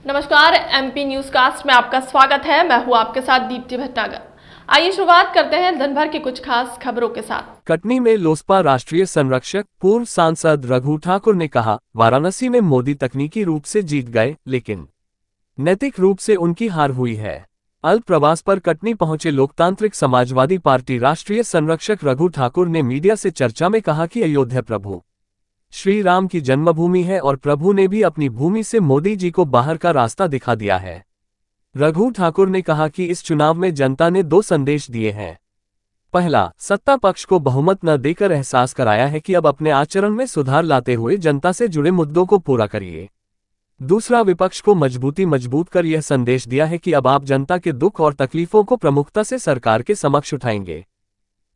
नमस्कार, MP news cast में आपका स्वागत है। मैं हूं आपके साथ दीप्ति भटनागर। आइए शुरुआत करते हैं दिन भर की कुछ खास खबरों के साथ। कटनी में लोसपा राष्ट्रीय संरक्षक पूर्व सांसद रघु ठाकुर ने कहा, वाराणसी में मोदी तकनीकी रूप से जीत गए, लेकिन नैतिक रूप से उनकी हार हुई है। अल्प प्रवास पर कटनी पहुंचे लोकतांत्रिक समाजवादी पार्टी राष्ट्रीय संरक्षक रघु ठाकुर ने मीडिया से चर्चा में कहा कि अयोध्या प्रभु श्री राम की जन्मभूमि है और प्रभु ने भी अपनी भूमि से मोदी जी को बाहर का रास्ता दिखा दिया है। रघु ठाकुर ने कहा कि इस चुनाव में जनता ने 2 संदेश दिए हैं। पहला, सत्ता पक्ष को बहुमत न देकर एहसास कराया है कि अब अपने आचरण में सुधार लाते हुए जनता से जुड़े मुद्दों को पूरा करिए। दूसरा, विपक्ष को मजबूत कर यह संदेश दिया है कि अब आप जनता के दुख और तकलीफों को प्रमुखता से सरकार के समक्ष उठाएंगे।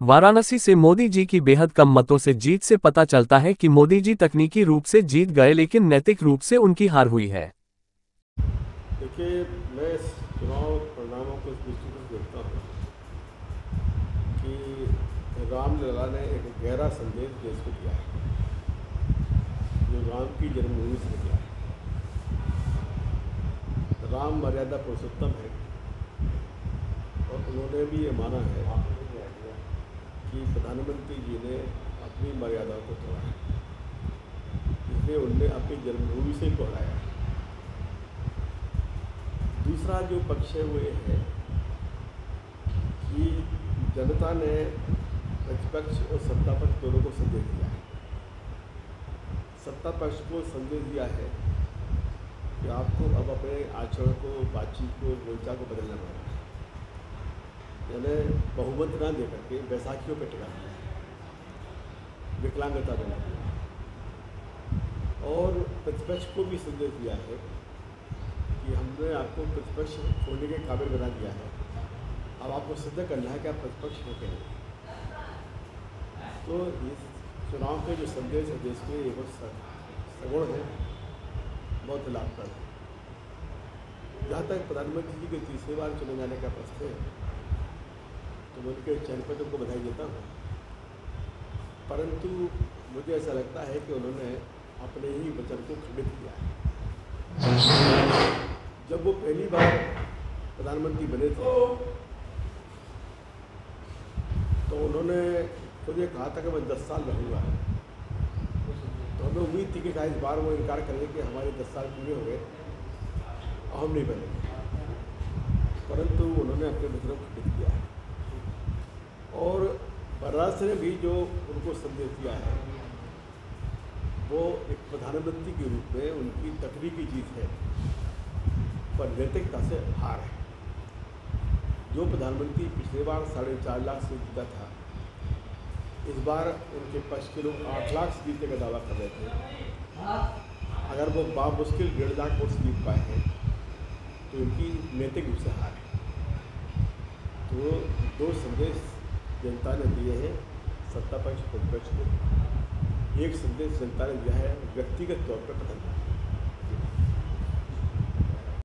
वाराणसी से मोदी जी की बेहद कम मतों से जीत से पता चलता है कि मोदी जी तकनीकी रूप से जीत गए, लेकिन नैतिक रूप से उनकी हार हुई है। देखिए, मैं इस चुनाव परिणामों को इस दृष्टिकोण से देखता हूँ कि रामलला ने एक गहरा संदेश देश को दिया है, जो राम की जन्मभूमि से निकला है। राम मर्यादा पुरुषोत्तम है और उन्होंने भी ये माना है कि प्रधानमंत्री जी ने अपनी मर्यादाओं को तोड़ा है, इसलिए उनने अपनी जन्मभूमि से को हराया है। दूसरा जो पक्ष है वो ये है कि जनता ने प्रतिपक्ष और सत्ता पक्ष दोनों को संदेश दिया है। सत्ता पक्ष को संदेश दिया है कि आपको अब अपने आचरण को, बातचीत को, बोलचाल को बदलना पड़ेगा, यानी बहुमत ना दे करके बैसाखियों पर टिकाना है, विकलांगता देना है। और प्रतिपक्ष को भी संदेश दिया है कि हमने आपको प्रतिपक्ष होने के काबिल बना दिया है, अब आपको सिद्ध करना है कि आप प्रतिपक्ष हो गए। तो इस चुनाव के जो संदेश है देश के, ये बहुत सगुण है, बहुत लाभप्रद है। जहाँ तक प्रधानमंत्री जी के तीसरी बार चुने जाने का प्रश्न है, तो मैं उनके चयन पर उनको बधाई देता हूँ, परंतु मुझे ऐसा लगता है कि उन्होंने अपने ही वचन को खंडित किया है। जब वो पहली बार प्रधानमंत्री बने थे तो उन्होंने खुद ये कहा था कि मैं 10 साल रहूँगा, तो हमें उम्मीद थी कि शायद इस बार वो इनकार करेंगे कि हमारे 10 साल पूरे हो गए और हम नहीं बने, परंतु उन्होंने अपने वचन को खंडित किया है। और वाराणसी ने भी जो उनको संदेश दिया है वो एक प्रधानमंत्री के रूप में उनकी तकनीकी जीत है, पर नैतिकता से हार है। जो प्रधानमंत्री पिछले बार 4.5 लाख से जीता था, इस बार उनके पक्ष के लोग 8 लाख से जीतने का दावा कर रहे थे। अगर वो बामुश्किल 1.5 लाख वोट से जीत पाए हैं तो उनकी नैतिक रूप से हार है। तो 2 संदेश जनता ने दिए हैं सत्ता पक्ष प्रतिपक्ष को। एक संदेश जनता ने दिया है व्यक्तिगत तौर पर प्रधानमंत्री